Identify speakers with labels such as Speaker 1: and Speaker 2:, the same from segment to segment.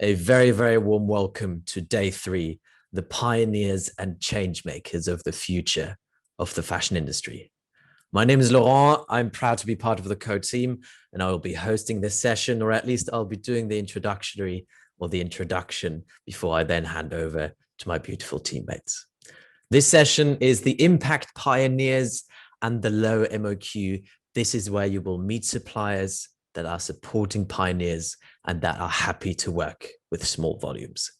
Speaker 1: A very, very warm welcome to day 3, the pioneers and change makers of the future of the fashion industry. My name is Laurent. I'm proud to be part of the Co team, and I will be hosting this session, or at least I'll be doing the introduction before I then hand over to my beautiful teammates. This session is the Impact Pioneers and the Low MOQ. This is where you will meet suppliers that are supporting pioneers and that are happy to work with small volumes.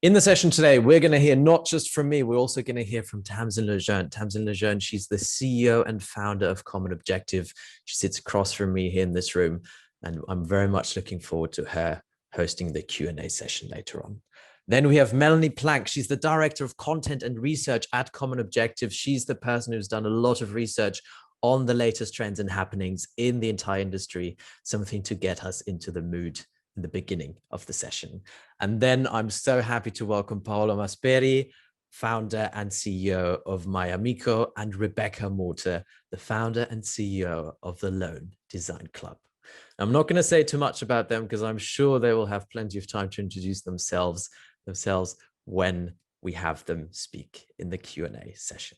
Speaker 1: In the session today, we're going to hear not just from me, we're also going to hear from Tamsin Lejeune. Tamsin Lejeune, she's the CEO and founder of Common Objective. She sits across from me here in this room, and I'm very much looking forward to her hosting the Q&A session later on. Then we have Melanie Plank. She's the Director of Content and Research at Common Objective. She's the person who's done a lot of research on the latest trends and happenings in the entire industry, something to get us into the mood in the beginning of the session. And then I'm so happy to welcome Paola Masperi, founder and CEO of Mayamiko, and Rebecca Morter, the founder and CEO of the Loan Design Club. I'm not going to say too much about them because I'm sure they will have plenty of time to introduce themselves when we have them speak in the Q&A session.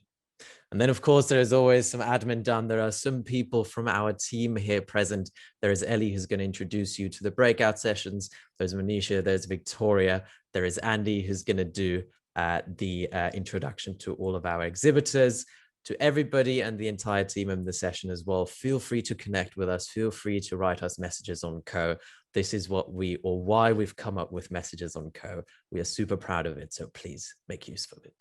Speaker 1: And then, of course, there is always some admin done. There are some people from our team here present. There is Ellie, who's going to introduce you to the breakout sessions. There's Manisha, there's Victoria, there is Andy, who's going to do the introduction to all of our exhibitors, to everybody and the entire team in the session as well. Feel free to connect with us. Feel free to write us messages on Co. This is why we've come up with messages on Co. We are super proud of it, so please make use of it.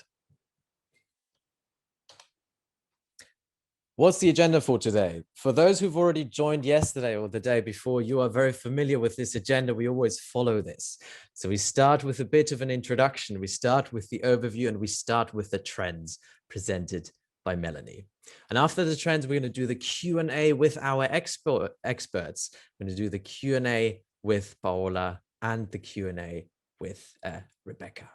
Speaker 1: What's the agenda for today? For those who've already joined yesterday or the day before, you are very familiar with this agenda. We always follow this. So we start with a bit of an introduction. We start with the overview and we start with the trends presented by Melanie. And after the trends, we're going to do the Q&A with our experts. We're going to do the Q&A with Paola and the Q&A with Rebecca.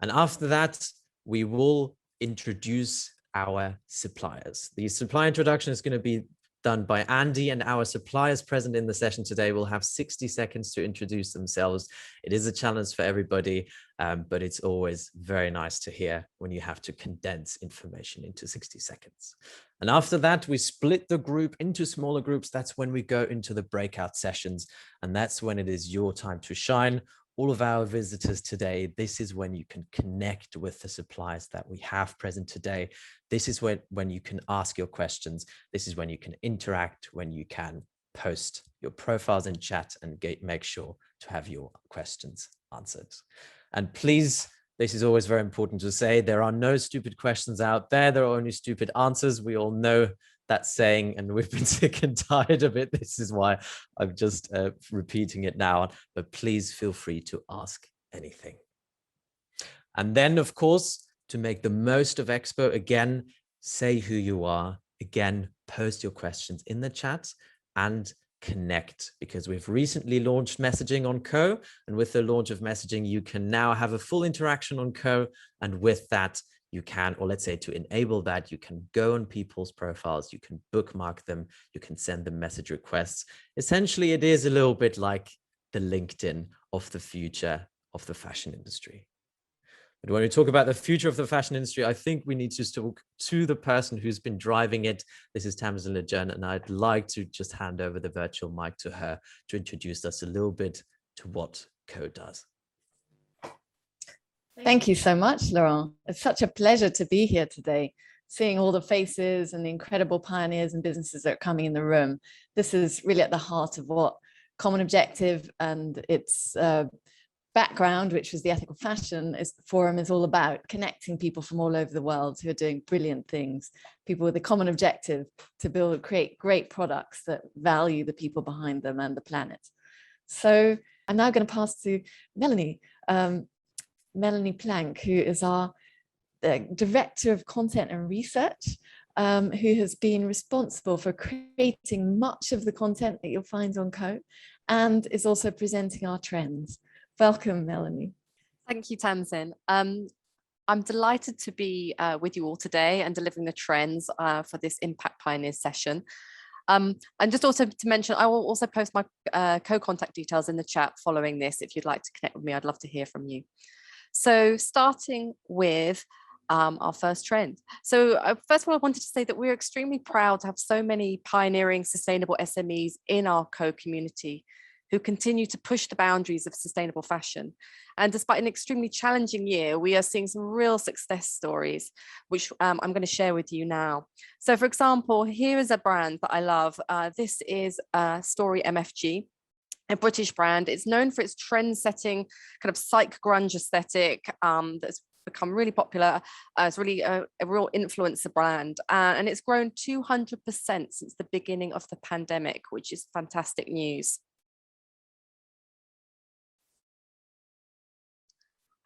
Speaker 1: And after that, we will introduce our suppliers. The supplier introduction is going to be done by Andy, and our suppliers present in the session today will have 60 seconds to introduce themselves. It is a challenge for everybody, but it's always very nice to hear when you have to condense information into 60 seconds. And after that, we split the group into smaller groups. That's when we go into the breakout sessions, and that's when it is your time to shine. All of our visitors today, this is when you can connect with the suppliers that we have present today. This is when you can ask your questions. This is when you can interact, when you can post your profiles in chat and make sure to have your questions answered. And please, this is always very important to say, there are no stupid questions out there. There are only stupid answers. We all know that saying, and we've been sick and tired of it. This is why I'm just repeating it now, but please feel free to ask anything. And then, of course, to make the most of Expo, again, say who you are, again, post your questions in the chat and connect, because we've recently launched messaging on Co. And with the launch of messaging, you can now have a full interaction on Co. And with that, you can, or let's say to enable that, you can go on people's profiles, you can bookmark them, you can send them message requests. Essentially, it is a little bit like the LinkedIn of the future of the fashion industry. But when we talk about the future of the fashion industry, I think we need to talk to the person who's been driving it. This is Tamsin Lejeune, and I'd like to just hand over the virtual mic to her to introduce us a little bit to what Co does.
Speaker 2: Thank you so much, Laurent. It's such a pleasure to be here today, seeing all the faces and the incredible pioneers and businesses that are coming in the room. This is really at the heart of what Common Objective and its background, which was the ethical fashion forum, is all about: connecting people from all over the world who are doing brilliant things, people with a common objective to create great products that value the people behind them and the planet. So I'm now going to pass to Melanie. Melanie Plank, who is our Director of Content and Research, who has been responsible for creating much of the content that you'll find on Co, and is also presenting our trends. Welcome, Melanie.
Speaker 3: Thank you, Tamsin. I'm delighted to be with you all today and delivering the trends for this Impact Pioneers session. And just also to mention, I will also post my co-contact details in the chat following this. If you'd like to connect with me, I'd love to hear from you. So starting with our first trend. So first of all, I wanted to say that we're extremely proud to have so many pioneering sustainable SMEs in our co-community who continue to push the boundaries of sustainable fashion. And despite an extremely challenging year, we are seeing some real success stories, which I'm going to share with you now. So for example, here is a brand that I love. This is Story MFG, a British brand. It's known for its trend-setting kind of psych grunge aesthetic that's become really popular. It's really a real influencer brand, and it's grown 200% since the beginning of the pandemic, which is fantastic news.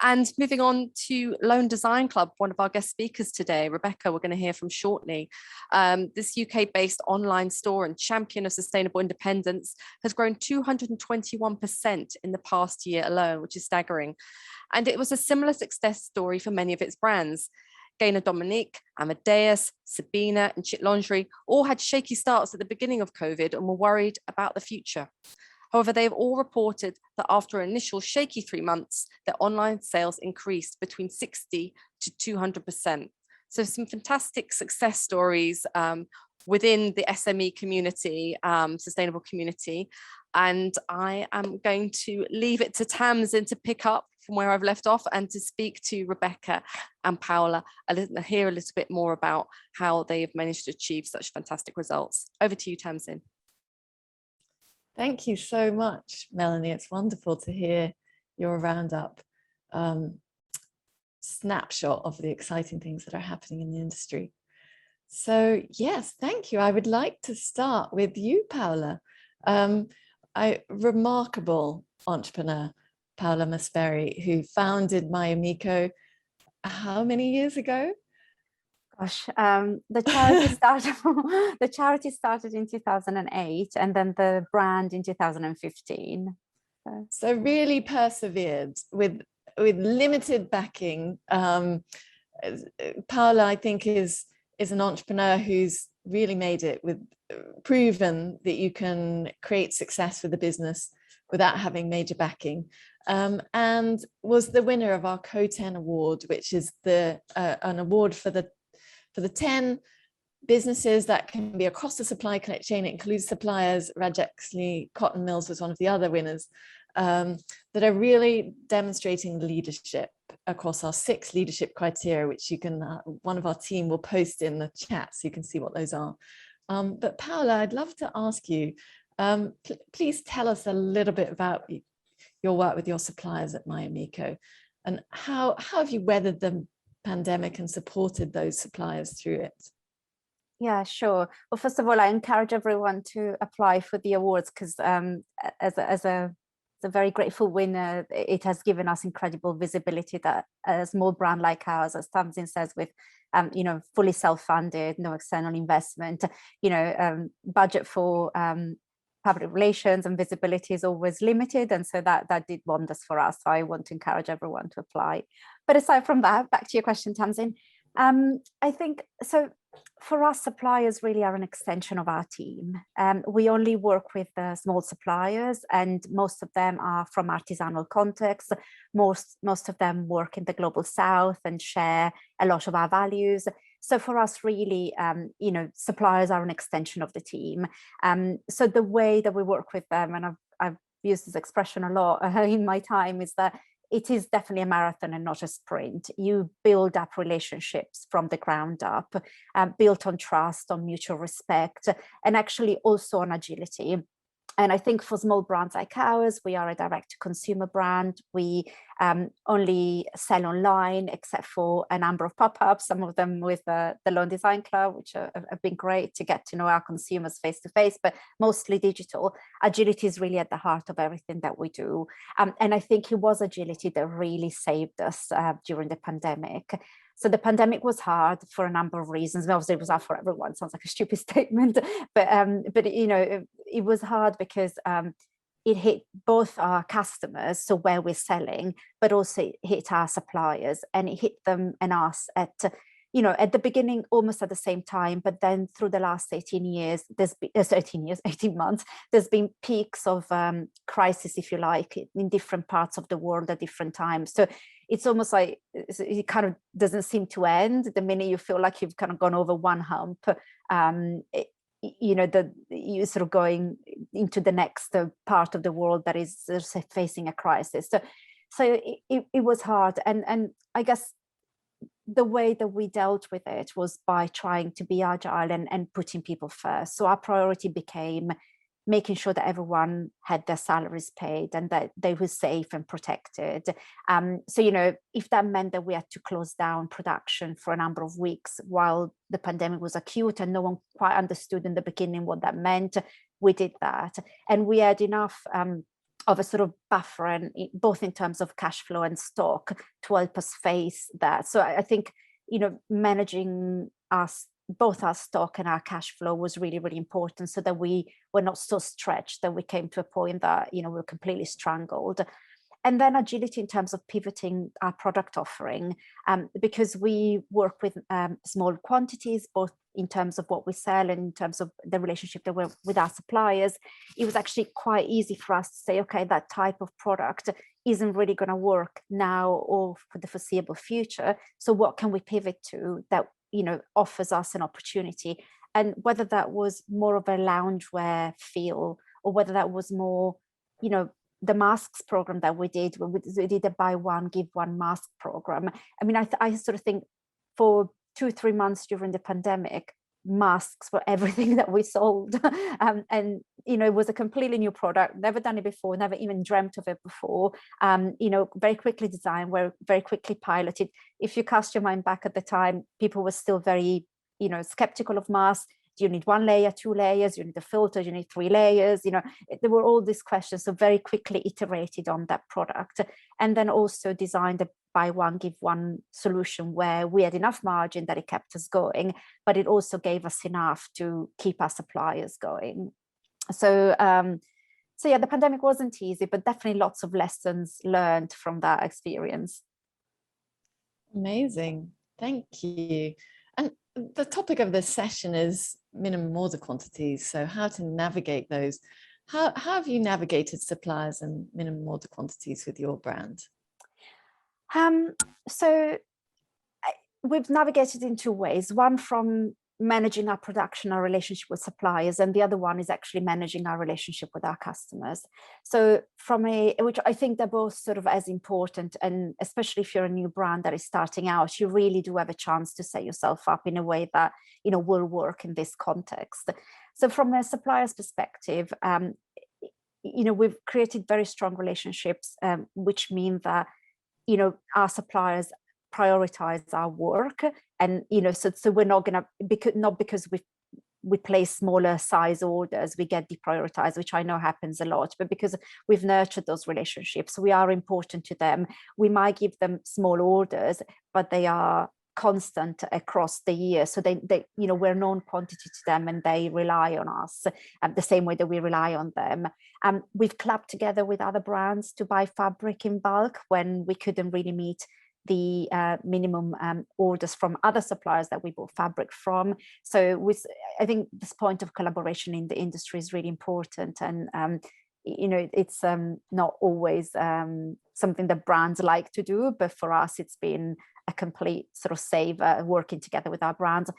Speaker 3: And moving on to Lone Design Club, one of our guest speakers today, Rebecca, we're going to hear from shortly. This UK-based online store and champion of sustainable independence has grown 221% in the past year alone, which is staggering. And it was a similar success story for many of its brands. Gaynor Dominique, Amadeus, Sabina, and Chit Lingerie all had shaky starts at the beginning of COVID and were worried about the future. However, they have all reported that after an initial shaky 3 months, their online sales increased between 60 to 200%. So some fantastic success stories within the SME community, sustainable community. And I am going to leave it to Tamsin to pick up from where I've left off and to speak to Rebecca and Paola, hear a little bit more about how they've managed to achieve such fantastic results. Over to you, Tamsin.
Speaker 2: Thank you so much, Melanie. It's wonderful to hear your roundup snapshot of the exciting things that are happening in the industry. So yes, thank you. I would like to start with you, Paola. Remarkable entrepreneur, Paola Masperi, who founded Mayamiko how many years ago?
Speaker 4: Gosh, the charity started in 2008, and then the brand in 2015.
Speaker 2: So really persevered with limited backing. Paola, I think, is an entrepreneur who's really made it, with proven that you can create success with a business without having major backing, and was the winner of our Co-10 award, which is an award for the 10 businesses that can be across the supply chain. It includes suppliers. Rajexley Cotton Mills was one of the other winners, that are really demonstrating leadership across our 6 leadership criteria, which you can, one of our team will post in the chat so you can see what those are. But Paola, I'd love to ask you, please tell us a little bit about your work with your suppliers at Mayamiko, and how have you weathered the pandemic and supported those suppliers through it?
Speaker 4: Yeah, sure. Well, first of all, I encourage everyone to apply for the awards, because as a very grateful winner, it has given us incredible visibility that a small brand like ours, as Tamsin says, with fully self-funded, no external investment, budget for public relations and visibility is always limited, and so that did wonders for us. So I want to encourage everyone to apply. But aside from that, back to your question, Tamsin, I think so. For us, suppliers really are an extension of our team. We only work with small suppliers, and most of them are from artisanal contexts. Most of them work in the global south and share a lot of our values. So for us, really, suppliers are an extension of the team. So the way that we work with them, and I've used this expression a lot in my time, is that it is definitely a marathon and not a sprint. You build up relationships from the ground up, built on trust, on mutual respect, and actually also on agility. And I think for small brands like ours, we are a direct-to-consumer brand. We only sell online, except for a number of pop-ups, some of them with the Lone Design Club, which have been great to get to know our consumers face-to-face, but mostly digital. Agility is really at the heart of everything that we do. And I think it was agility that really saved us during the pandemic. So the pandemic was hard for a number of reasons. Obviously, it was hard for everyone. Sounds like a stupid statement, but it was hard because it hit both our customers, so where we're selling, but also it hit our suppliers, and it hit them and us at you know, at the beginning, almost at the same time, but then through the last 18 years, 18 months, there's been peaks of crisis, if you like, in different parts of the world at different times. So it's almost like it kind of doesn't seem to end the minute you feel like you've kind of gone over one hump. You know, that you're sort of going into the next part of the world that is facing a crisis. So it was hard, and I guess the way that we dealt with it was by trying to be agile and putting people first. So our priority became making sure that everyone had their salaries paid and that they were safe and protected. So, you know, if that meant that we had to close down production for a number of weeks while the pandemic was acute and no one quite understood in the beginning what that meant, we did that. And we had enough of a sort of buffer, and both in terms of cash flow and stock, to help us face that. So I think, you know, managing both our stock and our cash flow was really, really important, so that we were not so stretched that we came to a point that, you know, we were completely strangled. And then agility in terms of pivoting our product offering, because we work with small quantities, both in terms of what we sell and in terms of the relationship that we're with our suppliers. It was actually quite easy for us to say, okay, that type of product isn't really going to work now or for the foreseeable future. So what can we pivot to that, you know, offers us an opportunity? And whether that was more of a loungewear feel, or whether that was more, you know, the masks program that we did a buy one give one mask program. I mean, I sort of think for 2-3 months during the pandemic, masks were everything that we sold. And you know, it was a completely new product, never done it before, never even dreamt of it before. You know, very quickly designed, very quickly piloted. If you cast your mind back at the time, people were still very, you know, skeptical of masks. Do you need 1 layer, 2 layers? You need a filter, you need 3 layers? You know, there were all these questions. So very quickly iterated on that product, and then also designed a buy one, give one solution where we had enough margin that it kept us going, but it also gave us enough to keep our suppliers going. So, so yeah, the pandemic wasn't easy, but definitely lots of lessons learned from that experience.
Speaker 2: Amazing. Thank you. And the topic of this session is minimum order quantities. So how to navigate those. How have you navigated suppliers and minimum order quantities with your brand?
Speaker 4: So we've navigated in 2 ways. One from managing our production, our relationship with suppliers, and the other one is actually managing our relationship with our customers. So which I think they're both sort of as important, and especially if you're a new brand that is starting out, you really do have a chance to set yourself up in a way that, you know, will work in this context. So from a supplier's perspective, you know, we've created very strong relationships, which mean that, you know, our suppliers prioritize our work, and you know, so we're not gonna, because we place smaller size orders, we get deprioritized, which I know happens a lot, but because we've nurtured those relationships, we are important to them. We might give them small orders, but they are constant across the year, so they you know, we're known quantity to them, and they rely on us the same way that we rely on them. We've clubbed together with other brands to buy fabric in bulk when we couldn't really meet the minimum orders from other suppliers that we bought fabric from. So I think this point of collaboration in the industry is really important, and you know, it's not always something that brands like to do, but for us it's been a complete sort of saver working together with our brands.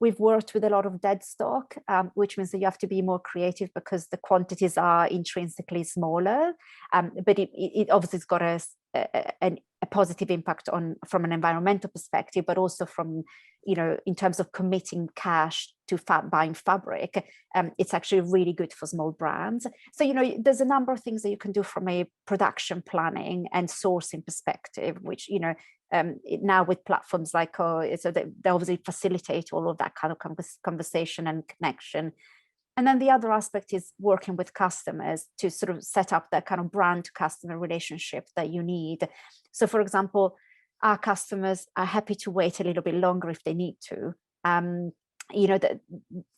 Speaker 4: We've worked with a lot of dead stock, which means that you have to be more creative because the quantities are intrinsically smaller, but it obviously has got a positive impact from an environmental perspective, but also from, you know, in terms of committing cash to buying fabric, it's actually really good for small brands. So, you know, there's a number of things that you can do from a production planning and sourcing perspective, which, you know, now with platforms like so they obviously facilitate all of that kind of conversation and connection. And then the other aspect is working with customers to sort of set up that kind of brand to customer relationship that you need. So, for example, our customers are happy to wait a little bit longer if they need to. You know, that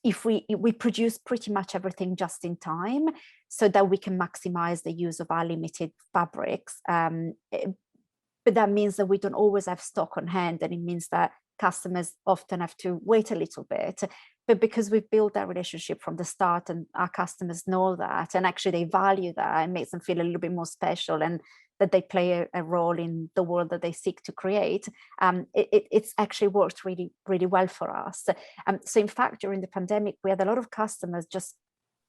Speaker 4: if we produce pretty much everything just in time, so that we can maximize the use of our limited fabrics. But that means that we don't always have stock on hand, and it means that customers often have to wait a little bit. But because we've built that relationship from the start and our customers know that, and actually they value that, it makes them feel a little bit more special and that they play a role in the world that they seek to create, it's actually worked really, really well for us. So in fact, during the pandemic, we had a lot of customers just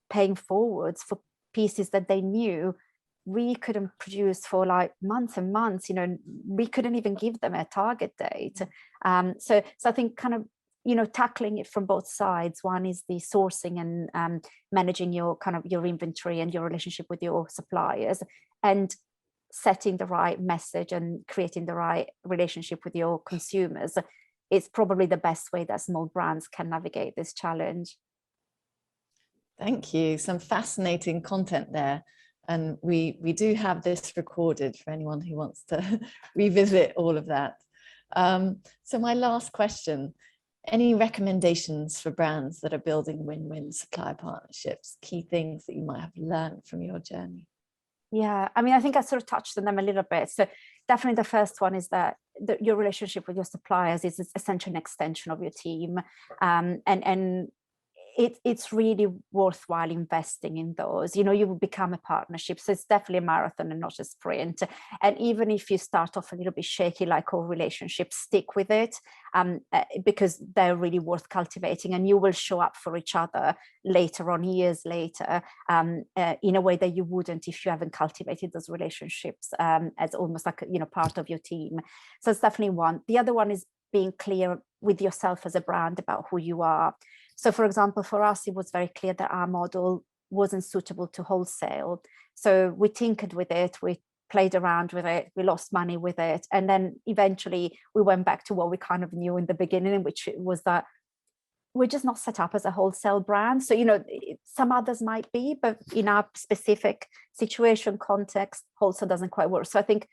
Speaker 4: paying forwards for pieces that they knew we couldn't produce for like months and months. We couldn't even give them a target date. So I think kind of, tackling it from both sides. One is the sourcing and managing your inventory and your relationship with your suppliers, and setting the right message and creating the right relationship with your consumers. It's probably the best way that small brands can navigate this challenge.
Speaker 2: Thank you. Some fascinating content there. And we do have this recorded for anyone who wants to revisit all of that. So my last question, any recommendations for brands that are building win-win supplier partnerships, key things that you might have learned from your journey?
Speaker 4: Yeah, I mean, I think I sort of touched on them a little bit. So definitely the first one is that your relationship with your suppliers is essentially an extension of your team. And it's really worthwhile investing in those. You will become a partnership. So it's definitely a marathon and not a sprint. And even if you start off a little bit shaky, like all relationships, stick with it, because they're really worth cultivating, and you will show up for each other later on, years later, in a way that you wouldn't if you haven't cultivated those relationships as almost like part of your team. So it's definitely one. The other one is being clear with yourself as a brand about who you are. So for example, for us, it was very clear that our model wasn't suitable to wholesale. So we tinkered with it, we played around with it, we lost money with it. And then eventually we went back to what we kind of knew in the beginning, which was that we're just not set up as a wholesale brand. So, some others might be, but in our specific situation, context, wholesale doesn't quite work. So I think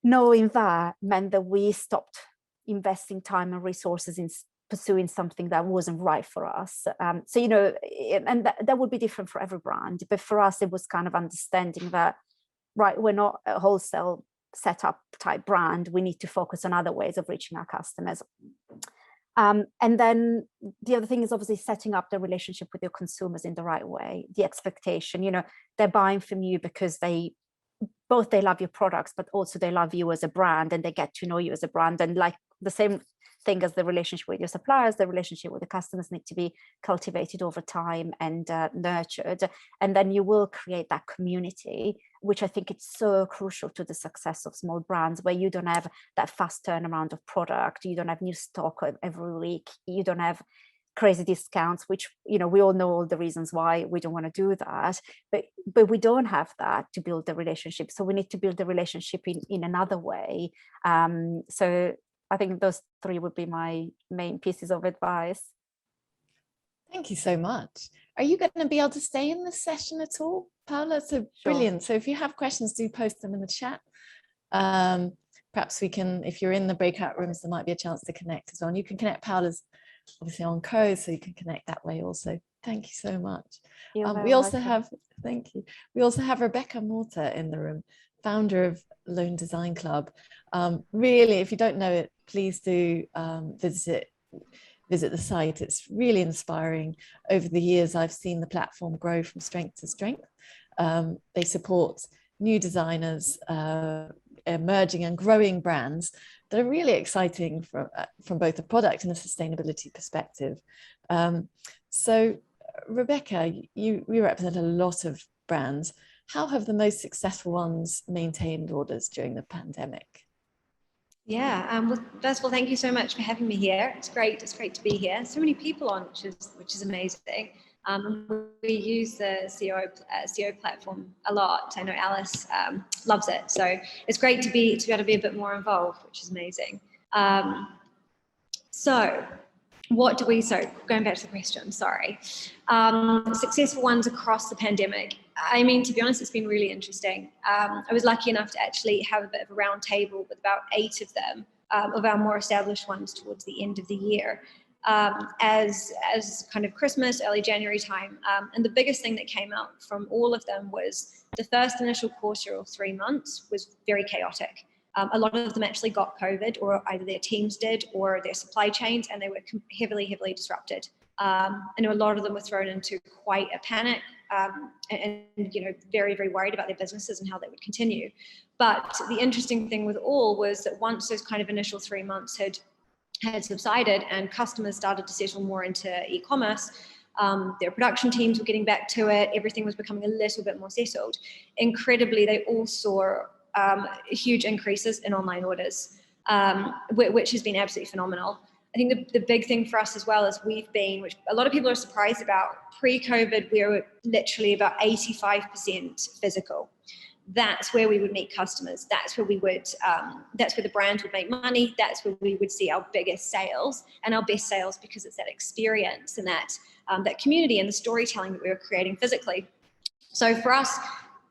Speaker 4: knowing that meant that we stopped investing time and resources in pursuing something that wasn't right for us. So, and that would be different for every brand. But for us, it was kind of understanding that, right, we're not a wholesale setup type brand. We need to focus on other ways of reaching our customers. And then the other thing is obviously setting up the relationship with your consumers in the right way. The expectation, they're buying from you because they love your products, but also they love you as a brand, and they get to know you as a brand. And like the same thing as the relationship with your suppliers, the relationship with the customers need to be cultivated over time and nurtured. And then you will create that community, which I think it's so crucial to the success of small brands, where you don't have that fast turnaround of product, you don't have new stock every week, you don't have crazy discounts, which we all know all the reasons why we don't want to do that, but we don't have that to build the relationship. So we need to build the relationship in another way. So I think those three would be my main pieces of advice.
Speaker 2: Thank you so much. Are you going to be able to stay in this session at all, Paola? So brilliant. So if you have questions, do post them in the chat. Perhaps we can, if you're in the breakout rooms, there might be a chance to connect as well. And you can connect Paola's obviously on code, so you can connect that way also. Thank you so much. We also have, thank you. We also have Rebecca Morter in the room, founder of Loan Design Club. Really, if you don't know it, please do visit the site. It's really inspiring. Over the years, I've seen the platform grow from strength to strength. They support new designers, emerging and growing brands that are really exciting from both a product and a sustainability perspective. So Rebecca, you represent a lot of brands. How have the most successful ones maintained orders during the pandemic?
Speaker 5: Yeah, well, first of all, thank you so much for having me here. It's great to be here. So many people on, which is amazing. We use the CEO platform a lot. I know Alice loves it, so it's great to be able to be a bit more involved, which is amazing. So going back to the question, sorry. Successful ones across the pandemic. I mean, to be honest, it's been really interesting. I was lucky enough to actually have a bit of a round table with about 8 of them, of our more established ones towards the end of the year, as kind of Christmas, early January time. And the biggest thing that came out from all of them was the first initial quarter or 3 months was very chaotic. A lot of them actually got COVID, or either their teams did or their supply chains, and they were heavily disrupted. I know a lot of them were thrown into quite a panic, and very, very worried about their businesses and how they would continue. But the interesting thing with all was that once those kind of initial 3 months had subsided and customers started to settle more into e-commerce, their production teams were getting back to it, everything was becoming a little bit more settled. Incredibly, they all saw huge increases in online orders, which has been absolutely phenomenal. I think the big thing for us as well is we've been, which a lot of people are surprised about, pre-COVID, we were literally about 85% physical. That's where we would meet customers. That's where we would, that's where the brand would make money. That's where we would see our biggest sales and our best sales, because it's that experience and that community and the storytelling that we were creating physically. So for us,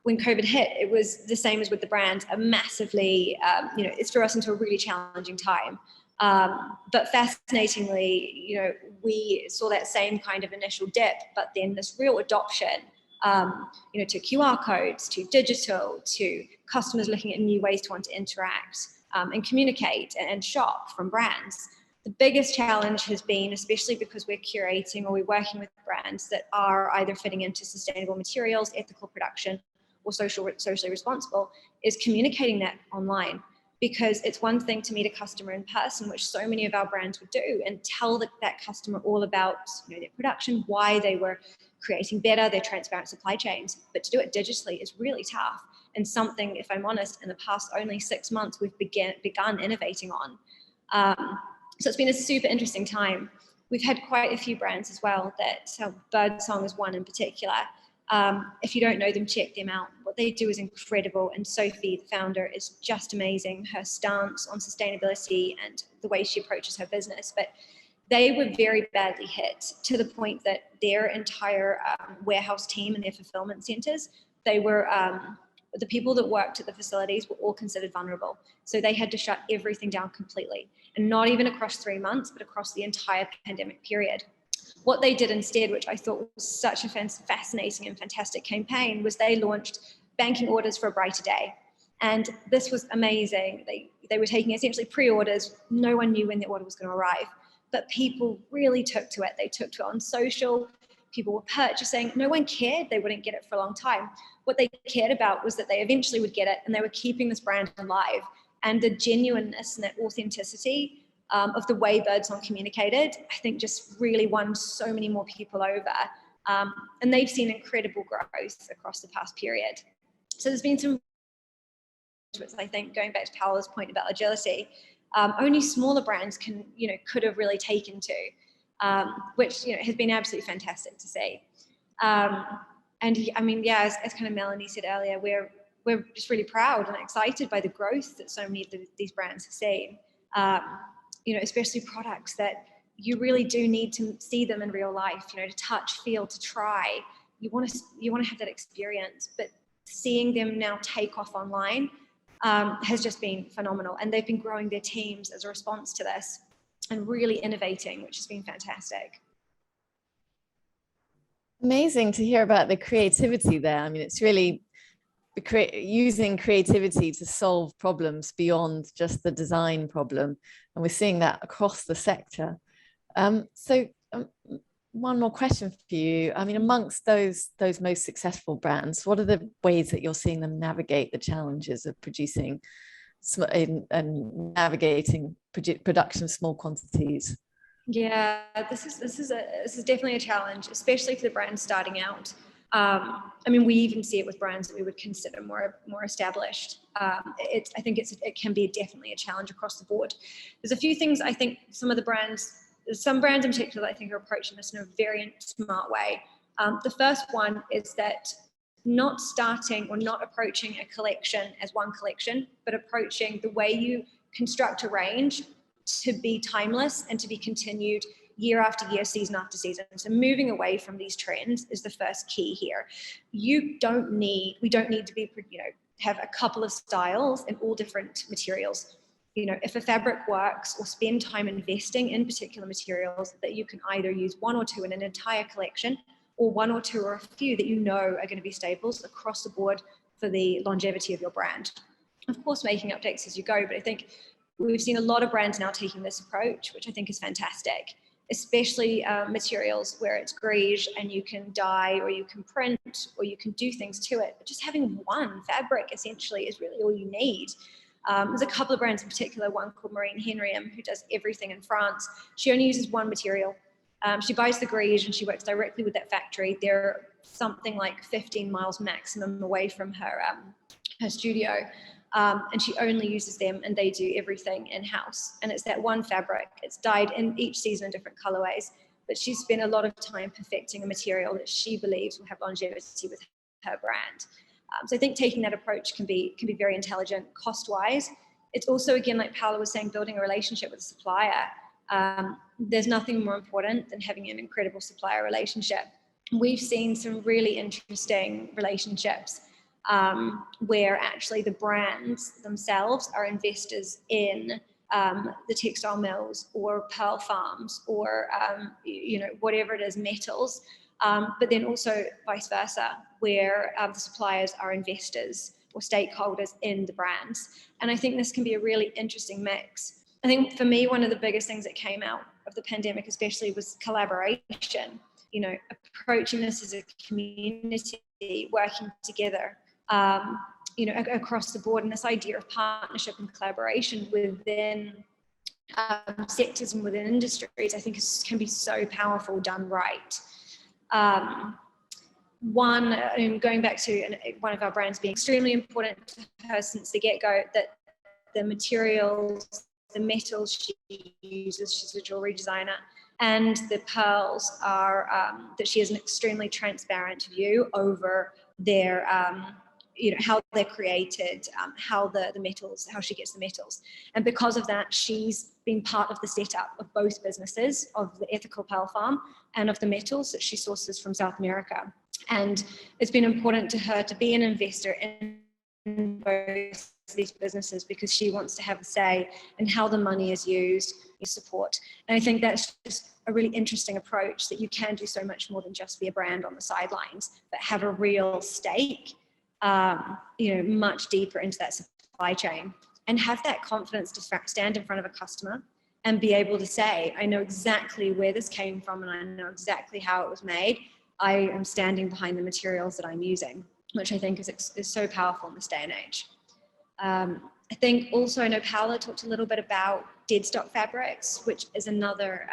Speaker 5: when COVID hit, it was the same as with the brand, a massively, it threw us into a really challenging time. But fascinatingly, we saw that same kind of initial dip, but then this real adoption, to QR codes, to digital, to customers looking at new ways to want to interact and communicate and shop from brands. The biggest challenge has been, especially because we're curating or we're working with brands that are either fitting into sustainable materials, ethical production, or socially responsible, is communicating that online. Because it's one thing to meet a customer in person, which so many of our brands would do, and tell that customer all about their production, why they were creating better, their transparent supply chains. But to do it digitally is really tough, and something, if I'm honest, in the past only 6 months we've begun innovating on. So it's been a super interesting time. We've had quite a few brands as well that, Birdsong is one in particular. If you don't know them, check them out. What they do is incredible, and Sophie, the founder, is just amazing. Her stance on sustainability and the way she approaches her business. But they were very badly hit, to the point that their entire warehouse team and their fulfillment centers, they were the people that worked at the facilities were all considered vulnerable. So they had to shut everything down completely, and not even across 3 months, but across the entire pandemic period. What they did instead, which I thought was such a fascinating and fantastic campaign, was they launched banking orders for a brighter day. And this was amazing. They were taking essentially pre-orders. No one knew when the order was going to arrive, but people really took to it. They took to it on social. People were purchasing. No one cared they wouldn't get it for a long time. What they cared about was that they eventually would get it, and they were keeping this brand alive. And the genuineness and that authenticity of the way Birdsong communicated, I think just really won so many more people over. And they've seen incredible growth across the past period. So there's been some, I think, going back to Paola's point about agility, only smaller brands could have really taken to, which has been absolutely fantastic to see. And I mean, yeah, as kind of Melanie said earlier, we're just really proud and excited by the growth that so many of these brands have seen. Especially products that you really do need to see them in real life, to touch, feel, to try. You want to have that experience, but seeing them now take off online has just been phenomenal. And they've been growing their teams as a response to this and really innovating, which has been fantastic.
Speaker 2: Amazing to hear about the creativity there. I mean, it's really using creativity to solve problems beyond just the design problem. And we're seeing that across the sector. One more question for you. I mean, amongst those most successful brands, what are the ways that you're seeing them navigate the challenges of producing and navigating production of small quantities?
Speaker 5: Yeah, this is definitely a challenge, especially for the brands starting out. I mean, we even see it with brands that we would consider more established. I think it can be definitely a challenge across the board. There's a few things I think some brands in particular, I think, are approaching this in a very smart way. The first one is that not starting or not approaching a collection as one collection, but approaching the way you construct a range to be timeless and to be continued year after year, season after season. So moving away from these trends is the first key here. We don't need to be, have a couple of styles in all different materials. If a fabric works, or spend time investing in particular materials, that you can either use one or two in an entire collection, or one or two or a few that are going to be staples across the board for the longevity of your brand. of course making updates as you go, but I think we've seen a lot of brands now taking this approach, which I think is fantastic, especially materials where it's greige and you can dye or you can print or you can do things to it. But just having one fabric essentially is really all you need. There's a couple of brands in particular, one called Marine Henrium, who does everything in France. She only uses one material. She buys the greige and she works directly with that factory. They're something like 15 miles maximum away from her studio. And she only uses them, and they do everything in-house. And it's that one fabric. It's dyed in each season in different colorways, but she's spent a lot of time perfecting a material that she believes will have longevity with her brand. So I think taking that approach can be very intelligent cost-wise. It's also, again, like Paola was saying, building a relationship with a supplier. There's nothing more important than having an incredible supplier relationship. We've seen some really interesting relationships where actually the brands themselves are investors in the textile mills or pearl farms or whatever it is, metals, but then also vice versa, where the suppliers are investors or stakeholders in the brands. And I think this can be a really interesting mix. I think for me, one of the biggest things that came out of the pandemic especially was collaboration, approaching this as a community, working together, across the board, and this idea of partnership and collaboration within sectors and within industries, I think can be so powerful done right. Going back to one of our brands being extremely important to her since the get-go, that the materials, the metals she uses, she's a jewelry designer, and the pearls are, that she has an extremely transparent view over their, how they're created, how the metals, how she gets the metals. And because of that, she's been part of the setup of both businesses, of the ethical pearl farm and of the metals that she sources from South America. And it's been important to her to be an investor in both these businesses because she wants to have a say in how the money is used, support. And I think that's just a really interesting approach, that you can do so much more than just be a brand on the sidelines, but have a real stake, much deeper into that supply chain, and have that confidence to stand in front of a customer and be able to say, I know exactly where this came from and I know exactly how it was made. I am standing behind the materials that I'm using, which I think is so powerful in this day and age. I think also, I know Paola talked a little bit about dead stock fabrics, which is another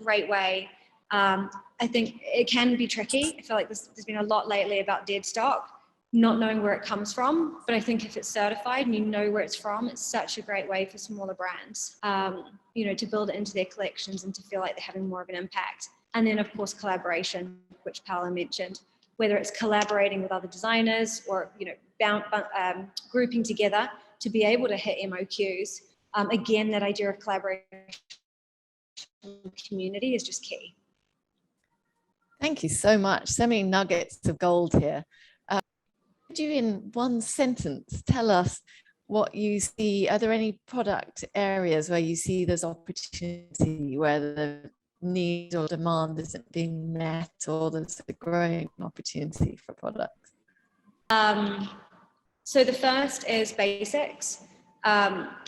Speaker 5: great way. I think it can be tricky. I feel like there's been a lot lately about dead stock, not knowing where it comes from. But I think if it's certified and you know where it's from, it's such a great way for smaller brands, to build it into their collections and to feel like they're having more of an impact. And then, of course, collaboration, which Paola mentioned, whether it's collaborating with other designers or, grouping together to be able to hit MOQs. Again, that idea of collaboration community is just key.
Speaker 2: Thank you so much. So many nuggets of gold here. Could you, in one sentence, tell us what you see? Are there any product areas where you see there's opportunity, where the need or demand isn't being met, or there's a growing opportunity for products?
Speaker 5: So the first is basics,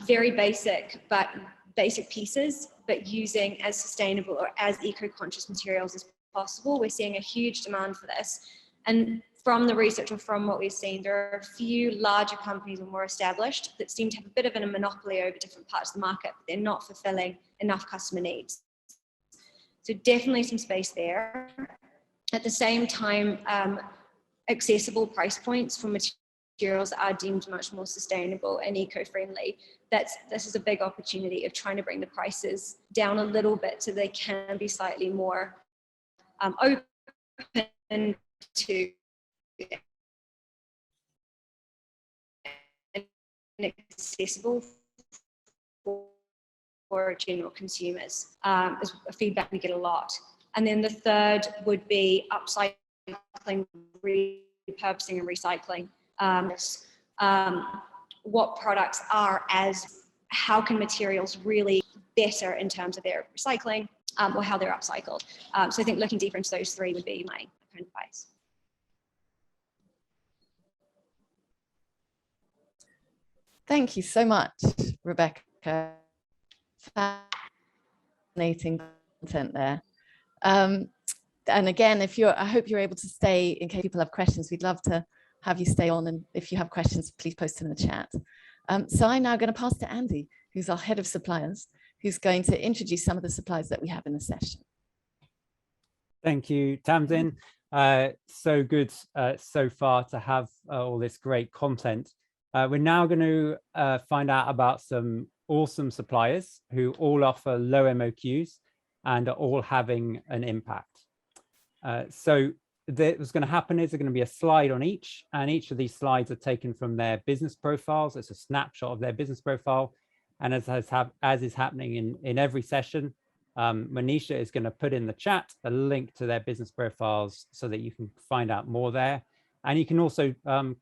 Speaker 5: very basic, but basic pieces, but using as sustainable or as eco-conscious materials as possible. We're seeing a huge demand for this. And from the research or from what we've seen, there are a few larger companies or more established that seem to have a bit of a monopoly over different parts of the market, but they're not fulfilling enough customer needs. So definitely some space there. At the same time, accessible price points for materials are deemed much more sustainable and eco-friendly. This is a big opportunity of trying to bring the prices down a little bit so they can be slightly more open to and accessible for general consumers, is a feedback we get a lot. And then the third would be upcycling, repurposing and recycling. What products are how can materials really better in terms of their recycling or how they're upcycled. So I think looking deeper into those three would be my kind of advice.
Speaker 2: Thank you so much, Rebecca. Fascinating content there. And again, I hope you're able to stay in case people have questions. We'd love to have you stay on, and if you have questions, please post them in the chat. So I'm now going to pass to Andy, who's our head of suppliers, who's going to introduce some of the suppliers that we have in the session.
Speaker 6: Thank you, Tamsin. So good so far to have all this great content. We're now going to find out about some awesome suppliers who all offer low MOQs and are all having an impact. So what's going to happen is there's going to be a slide on each, and each of these slides are taken from their business profiles. It's a snapshot of their business profile. And as is happening in every session, Manisha is going to put in the chat a link to their business profiles so that you can find out more there. And you can also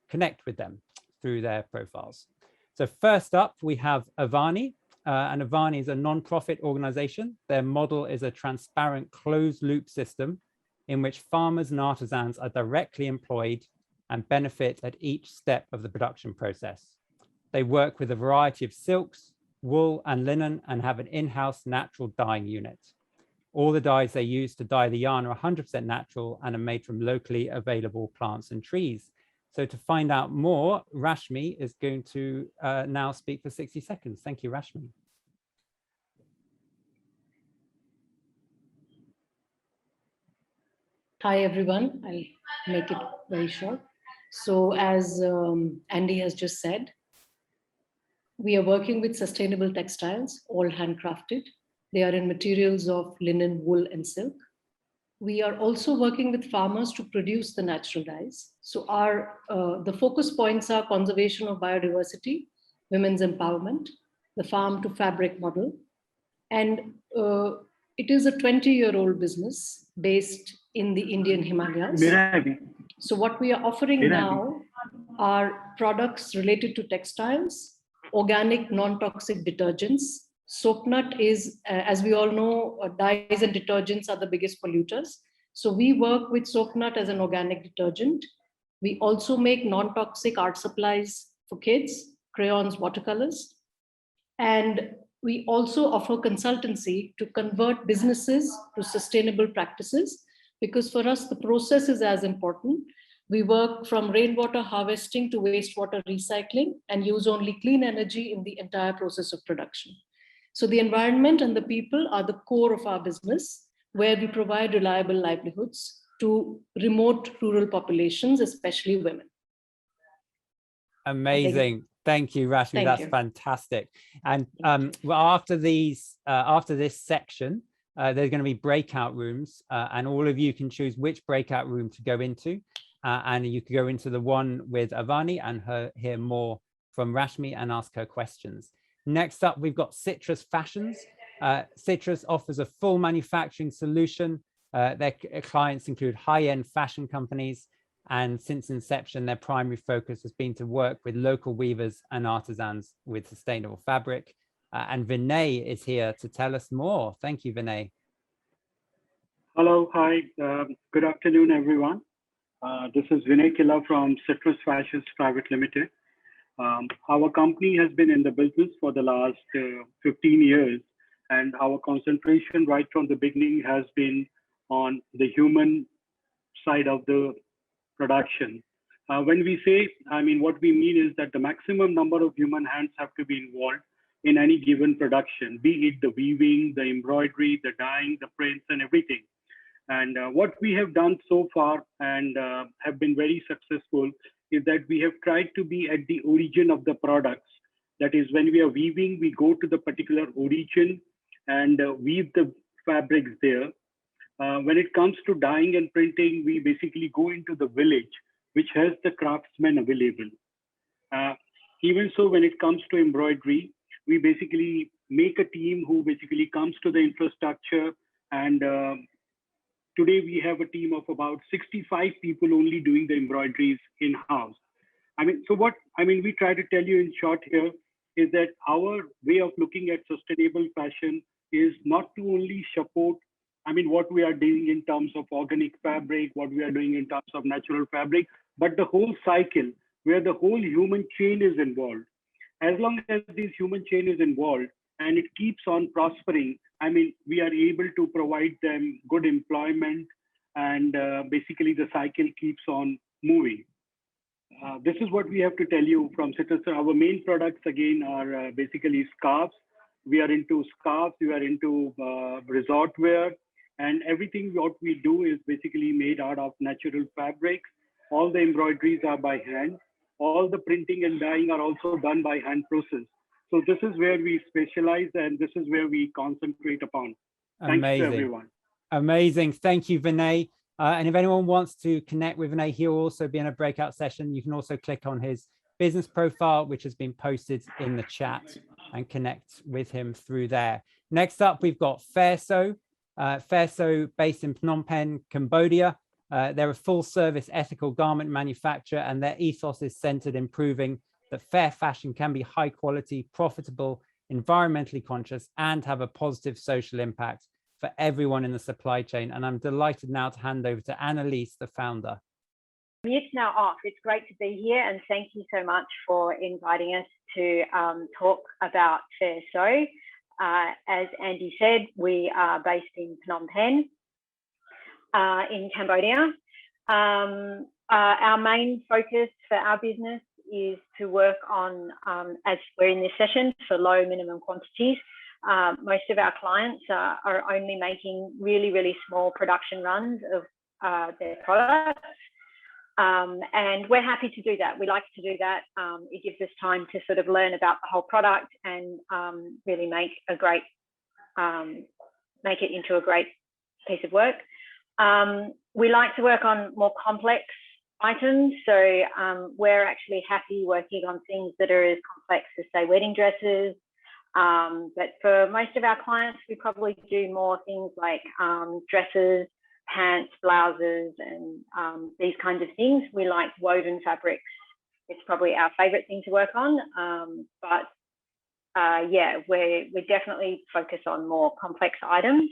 Speaker 6: connect with them through their profiles. So first up, we have Avani. And Avani is a non-profit organization. Their model is a transparent closed loop system in which farmers and artisans are directly employed and benefit at each step of the production process. They work with a variety of silks, wool and linen, and have an in-house natural dyeing unit. All the dyes they use to dye the yarn are 100% natural and are made from locally available plants and trees. So to find out more, Rashmi is going to now speak for 60 seconds. Thank you, Rashmi.
Speaker 7: Hi, everyone. I'll make it very short. So as Andy has just said, we are working with sustainable textiles, all handcrafted. They are in materials of linen, wool, and silk. We are also working with farmers to produce the natural dyes. So the focus points are conservation of biodiversity, women's empowerment, the farm to fabric model. And it is a 20-year-old business based in the Indian Himalayas. So what we are offering now are products related to textiles, organic non-toxic detergents. Soap nut is, as we all know, dyes and detergents are the biggest polluters. So we work with soap nut as an organic detergent. We also make non-toxic art supplies for kids, crayons, watercolors. And we also offer consultancy to convert businesses to sustainable practices, because for us, the process is as important. We work from rainwater harvesting to wastewater recycling and use only clean energy in the entire process of production. So the environment and the people are the core of our business, where we provide reliable livelihoods to remote rural populations, especially women.
Speaker 6: Amazing. Thank you, Rashmi. That's fantastic. And well, after this section, there's going to be breakout rooms, and all of you can choose which breakout room to go into. And you can go into the one with Avani and hear more from Rashmi and ask her questions. Next up, we've got Citrus Fashions. Citrus offers a full manufacturing solution. Their clients include high-end fashion companies. And since inception, their primary focus has been to work with local weavers and artisans with sustainable fabric. And Vinay is here to tell us more. Thank you, Vinay.
Speaker 8: Hello, hi, good afternoon, everyone. This is Vinay Killa from Citrus Fashions Private Limited. Our company has been in the business for the last 15 years, and our concentration right from the beginning has been on the human side of the production. When we say, what we mean is that the maximum number of human hands have to be involved in any given production, be it the weaving, the embroidery, the dyeing, the prints, and everything. And what we have done so far and have been very successful is that we have tried to be at the origin of the products. That is, when we are weaving, we go to the particular origin and weave the fabrics there. When it comes to dyeing and printing, we basically go into the village, which has the craftsmen available. Even so, when it comes to embroidery, we basically make a team who basically comes to the infrastructure, and today we have a team of about 65 people only doing the embroideries in-house. So what we try to tell you in short here is that our way of looking at sustainable fashion is not to only support what we are doing in terms of organic fabric, what we are doing in terms of natural fabric, but the whole cycle where the whole human chain is involved. as long as this human chain is involved and it keeps on prospering, I mean, we are able to provide them good employment, and basically the cycle keeps on moving. This is what we have to tell you from Citrus. Our main products again are basically scarves. We are into scarves, we are into resort wear, and everything what we do is basically made out of natural fabrics. All the embroideries are by hand. All the printing and dyeing are also done by hand process. So this is where we specialize, and this is where we concentrate upon. Thanks to everyone.
Speaker 6: Amazing. Thank you, Vinay. And if anyone wants to connect with Vinay, he'll also be in a breakout session. You can also click on his business profile, which has been posted in the chat, and connect with him through there. Next up, we've got Fairso. Fairso, based in Phnom Penh, Cambodia. They're a full-service ethical garment manufacturer, and their ethos is centered in proving that fair fashion can be high quality, profitable, environmentally conscious, and have a positive social impact for everyone in the supply chain. And I'm delighted now to hand over to Annalise, the founder.
Speaker 9: Mute's now off. It's great to be here, and thank you so much for inviting us to talk about Fairso. As Andy said, we are based in Phnom Penh in Cambodia. Our main focus for our business is to work on, as we're in this session, for low minimum quantities. Most of our clients are only making really, really small production runs of their products. And we're happy to do that. We like to do that. It gives us time to sort of learn about the whole product and really make it into a great piece of work. We like to work on more complex items. So we're actually happy working on things that are as complex as, say, wedding dresses. But for most of our clients, we probably do more things like dresses, pants, blouses, and these kinds of things. We like woven fabrics. It's probably our favorite thing to work on. Yeah, we definitely focus on more complex items.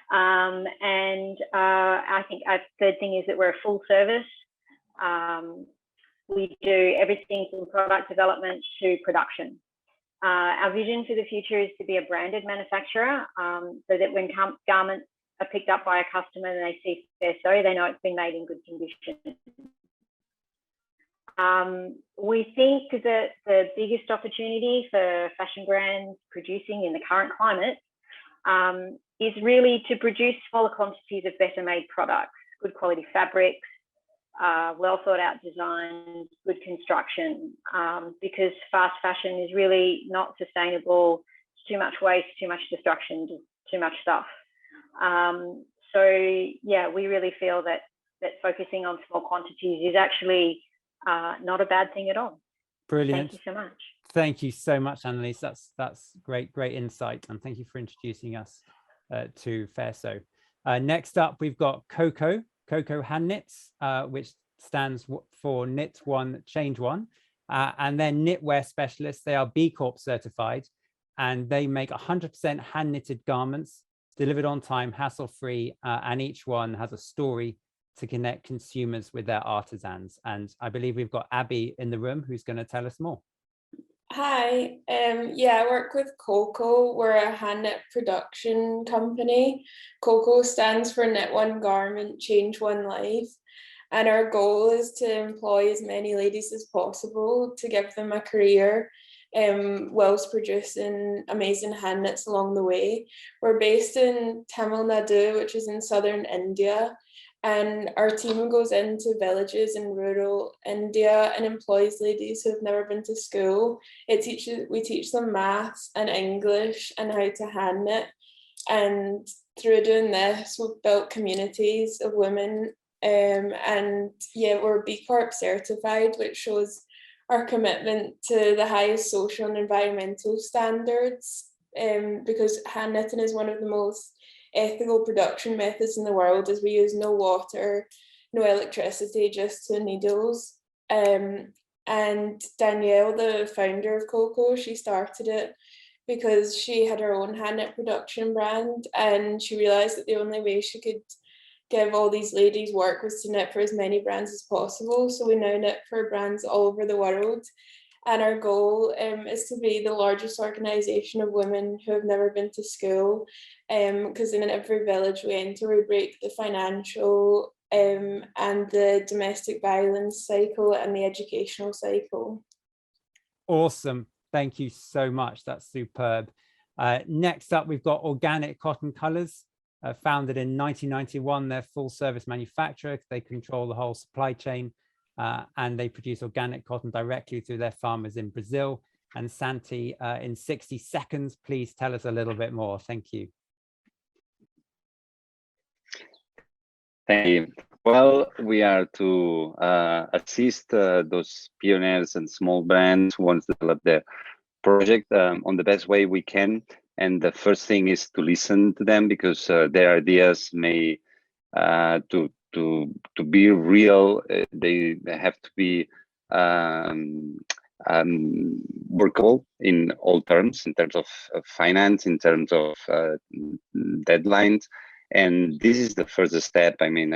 Speaker 9: I think our third thing is that we're a full service. We do everything from product development to production. Our vision for the future is to be a branded manufacturer, so that when garments are picked up by a customer and they see Fairso, they know it's been made in good condition. We think that the biggest opportunity for fashion brands producing in the current climate is really to produce smaller quantities of better made products, good quality fabrics, well thought out designs, good construction, because fast fashion is really not sustainable. It's too much waste, too much destruction, too much stuff. So yeah, we really feel that focusing on small quantities is actually not a bad thing at all.
Speaker 6: Brilliant.
Speaker 9: Thank you so much.
Speaker 6: Thank you so much, Annalise. That's great insight, and thank you for introducing us to Fairso. Next up, we've got Coco Hand Knits, which stands for Knit One, Change One, and they're knitwear specialists. They are B Corp certified, and they make 100% hand knitted garments delivered on time, hassle-free, and each one has a story to connect consumers with their artisans. And I believe we've got Abby in the room who's going to tell us more.
Speaker 10: Hi, yeah, I work with Coco. We're a hand knit production company. Coco stands for Knit One Garment, Change One Life. And our goal is to employ as many ladies as possible to give them a career whilst producing amazing hand knits along the way. We're based in Tamil Nadu, which is in southern India. And our team goes into villages in rural India and employs ladies who have never been to school. We teach them maths and English and how to hand knit. And through doing this, we've built communities of women. And yeah, we're B Corp certified, which shows our commitment to the highest social and environmental standards. Because hand knitting is one of the most ethical production methods in the world, as we use no water, no electricity, just 2 needles. And Danielle, the founder of Coco, she started it because she had her own hand knit production brand, and she realized that the only way she could give all these ladies work was to knit for as many brands as possible. So we now knit for brands all over the world. And our goal is to be the largest organisation of women who have never been to school, because in every village we enter, we break the financial and the domestic violence cycle and the educational cycle.
Speaker 6: Awesome. Thank you so much. That's superb. Next up, we've got Organic Cotton Colors. Founded in 1991, they're full service manufacturer. They control the whole supply chain and they produce organic cotton directly through their farmers in Brazil. And Santi, in 60 seconds, please tell us a little bit more. Thank you.
Speaker 11: Thank you. Well, we are to assist those pioneers and small brands who want to develop their project on the best way we can. And the first thing is to listen to them, because their ideas may to be real, they have to be workable in all terms, in terms of finance, in terms of deadlines. And this is the first step. I mean,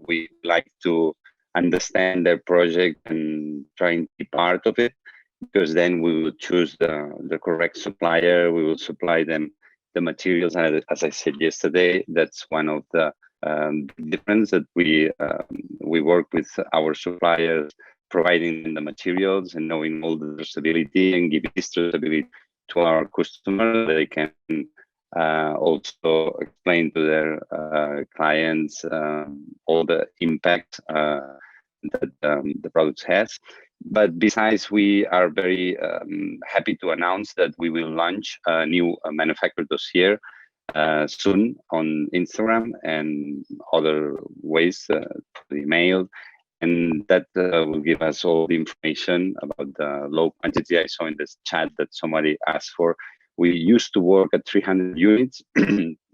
Speaker 11: we like to understand their project and try and be part of it, because then we will choose the correct supplier. We will supply them the materials. And as I said yesterday, that's one of the difference that we work with our suppliers, providing them the materials and knowing all the traceability and giving this traceability to our customers. They can also explain to their clients all the impact that the product has. But besides, we are very happy to announce that we will launch a new manufacturer dossier soon on Instagram and other ways, through email, and that will give us all the information about the low quantity. I saw in this chat that somebody asked for. We used to work at 300 units,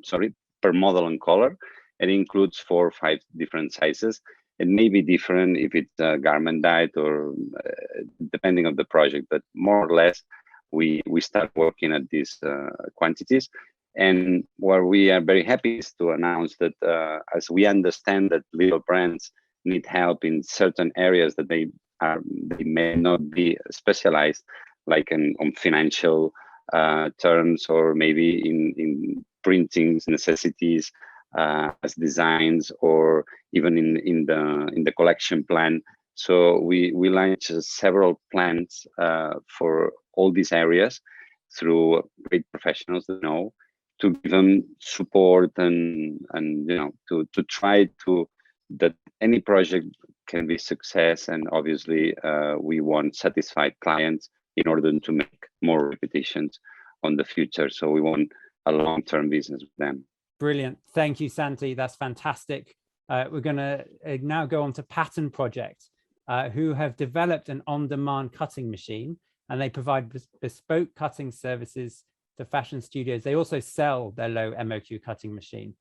Speaker 11: sorry, per model and color. It includes 4 or 5 different sizes. It may be different if it's a garment dyed or depending on the project, but more or less, we start working at these quantities. And what we are very happy is to announce that as we understand that little brands need help in certain areas that they may not be specialized, like on financial terms, or maybe in printing necessities as designs, or even in the collection plan. So we launched several plans for all these areas through great professionals that know, to give them support and you know, to try to that any project can be success. And obviously we want satisfied clients in order to make more repetitions on the future. So we want a long-term business with them.
Speaker 6: Brilliant. Thank you, Santi. That's fantastic. We're going to now go on to Pattern Project, who have developed an on-demand cutting machine, and they provide bespoke cutting services to fashion studios. They also sell their low MOQ cutting machine.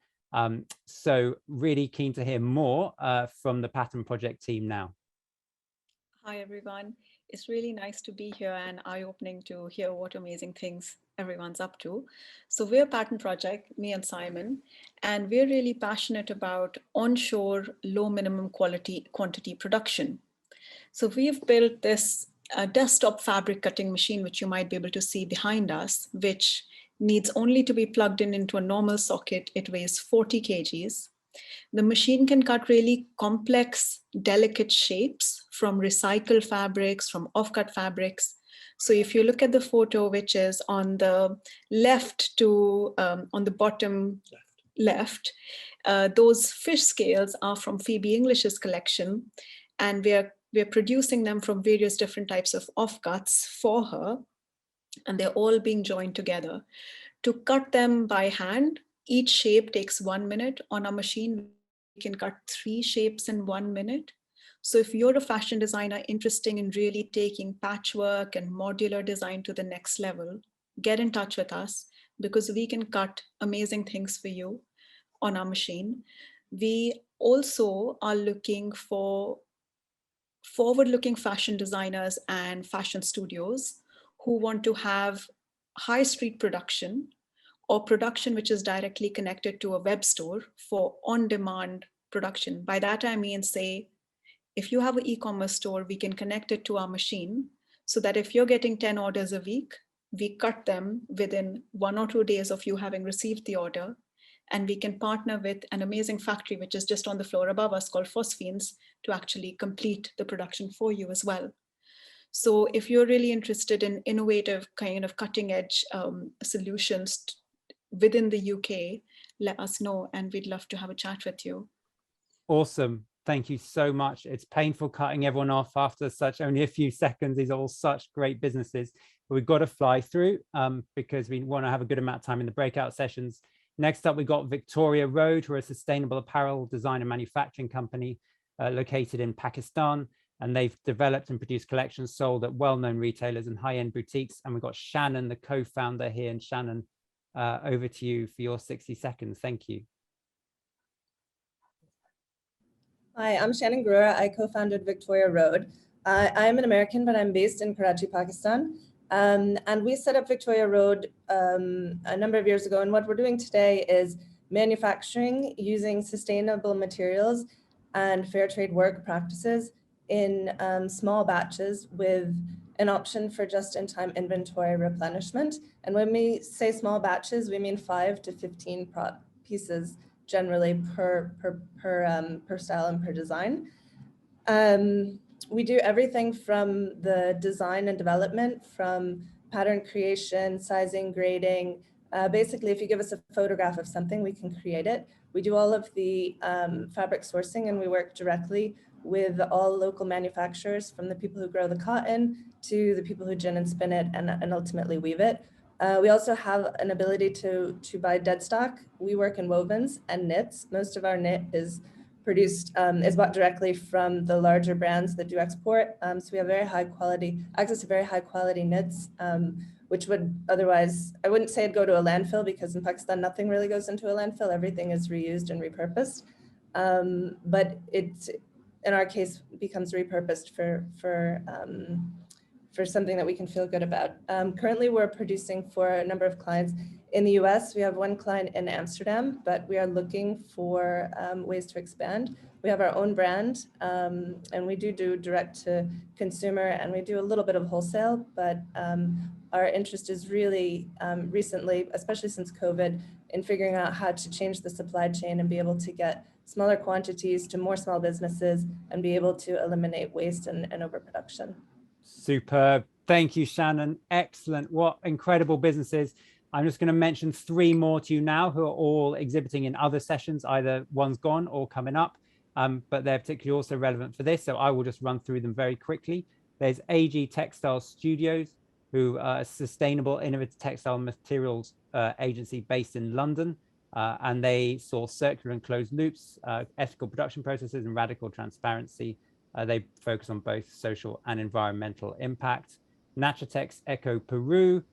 Speaker 6: So really keen to hear more from the Pattern Project team now.
Speaker 12: Hi, everyone. It's really nice to be here and eye-opening to hear what amazing things everyone's up to. So we're Pattern Project, me and Simon, and we're really passionate about onshore low minimum quantity production. So we've built this desktop fabric cutting machine, which you might be able to see behind us, which needs only to be plugged into a normal socket. It weighs 40 kgs. The machine can cut really complex, delicate shapes from recycled fabrics, from off-cut fabrics. So if you look at the photo, which is on the left to on the bottom left, those fish scales are from Phoebe English's collection, and we're producing them from various different types of offcuts for her, and they're all being joined together. To cut them by hand, each shape takes 1 minute. On our machine, we can cut 3 shapes in 1 minute. So if you're a fashion designer interested in really taking patchwork and modular design to the next level, get in touch with us, because we can cut amazing things for you on our machine. We also are looking for forward-looking fashion designers and fashion studios who want to have high street production, or production which is directly connected to a web store for on-demand production. By that I mean, say, if you have an e-commerce store, we can connect it to our machine so that if you're getting 10 orders a week, we cut them within 1 or 2 days of you having received the order. And we can partner with an amazing factory, which is just on the floor above us, called Phosphenes, to actually complete the production for you as well. So if you're really interested in innovative kind of cutting edge solutions within the UK, let us know, and we'd love to have a chat with you.
Speaker 6: Awesome. Thank you so much. It's painful cutting everyone off after such only a few seconds. These are all such great businesses, but we've got to fly through because we want to have a good amount of time in the breakout sessions. Next up, we got Victoria Road, who are a sustainable apparel design and manufacturing company located in Pakistan. And they've developed and produced collections sold at well-known retailers and high-end boutiques. And we've got Shannon, the co-founder here. And Shannon, over to you for your 60 seconds. Thank you.
Speaker 13: Hi, I'm Shannon Brewer. I co-founded Victoria Road. I'm an American, but I'm based in Karachi, Pakistan. And we set up Victoria Road a number of years ago. And what we're doing today is manufacturing using sustainable materials and fair trade work practices in small batches with an option for just-in-time inventory replenishment. And when we say small batches, we mean 5 to 15 pieces generally per style and per design. We do everything from the design and development, from pattern creation, sizing, grading. Basically, if you give us a photograph of something, we can create it. We do all of the fabric sourcing, and we work directly with all local manufacturers, from the people who grow the cotton to the people who gin and spin it and ultimately weave it. We also have an ability to buy dead stock. We work in wovens and knits. Most of our knit is produced, is bought directly from the larger brands that do export. So we have very high quality, access to very high quality knits, which would otherwise, I wouldn't say it'd go to a landfill, because in Pakistan, nothing really goes into a landfill. Everything is reused and repurposed. But it, in our case, becomes repurposed for something that we can feel good about. Currently, we're producing for a number of clients in the US. We have one client in Amsterdam, but we are looking for ways to expand. We have our own brand, and we do direct to consumer, and we do a little bit of wholesale, but our interest is really recently, especially since COVID, in figuring out how to change the supply chain and be able to get smaller quantities to more small businesses and be able to eliminate waste and overproduction.
Speaker 6: Superb. Thank you, Shannon. Excellent. What incredible businesses. I'm just going to mention 3 more to you now who are all exhibiting in other sessions. Either one's gone or coming up, but they're particularly also relevant for this. So I will just run through them very quickly. There's AG Textile Studios, who are a sustainable, innovative textile materials agency based in London. And they source circular and closed loops, ethical production processes, and radical transparency. They focus on both social and environmental impact. Natratex Eco Peru,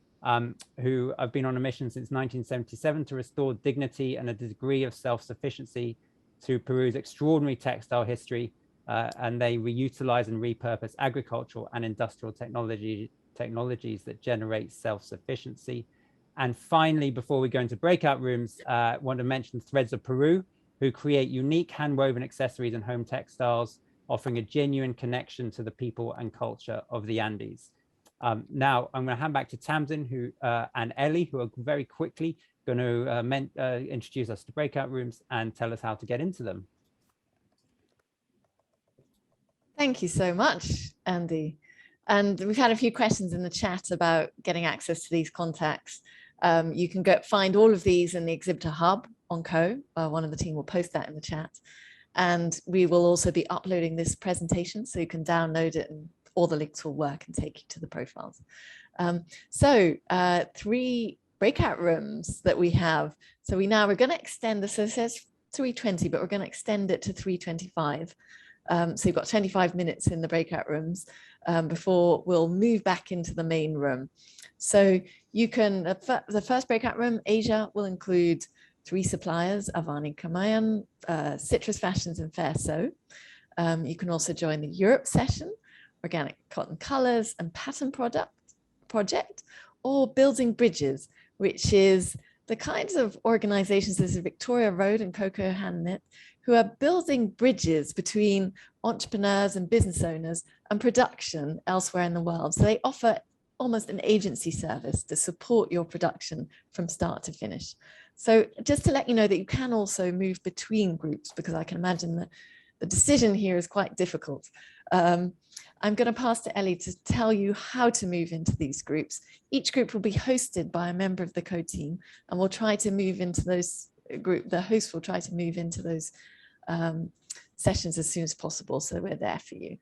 Speaker 6: who have been on a mission since 1977 to restore dignity and a degree of self-sufficiency to Peru's extraordinary textile history. And they reutilize and repurpose agricultural and industrial technologies that generate self-sufficiency. And finally, before we go into breakout rooms, I want to mention Threads of Peru, who create unique hand-woven accessories and home textiles, offering a genuine connection to the people and culture of the Andes. Now, I'm going to hand back to Tamsin and Ellie, who are very quickly going to introduce us to breakout rooms and tell us how to get into them.
Speaker 2: Thank you so much, Andy. And we've had a few questions in the chat about getting access to these contacts. You can find all of these in the exhibitor hub on Co. One of the team will post that in the chat. And we will also be uploading this presentation, so you can download it and all the links will work and take you to the profiles. 3 breakout rooms that we have. So we're going to extend this. So it says 3:20, but we're going to extend it to 3:25. So you've got 25 minutes in the breakout rooms before we'll move back into the main room. So you can, the first breakout room, Asia, will include 3 suppliers, Avani Kamayan, Citrus Fashions, and Fair Sew. You can also join the Europe session, Organic Cotton Colors and Pattern Project, or Building Bridges, which is the kinds of organizations, as Victoria Road and Cocoa Hand Knit, who are building bridges between entrepreneurs and business owners and production elsewhere in the world. So they offer almost an agency service to support your production from start to finish. So just to let you know that you can also move between groups, because I can imagine that the decision here is quite difficult. I'm going to pass to Ellie to tell you how to move into these groups. Each group will be hosted by a member of the co-team, and we'll try to move into those the host will try to move into those sessions as soon as possible, so we're there for you.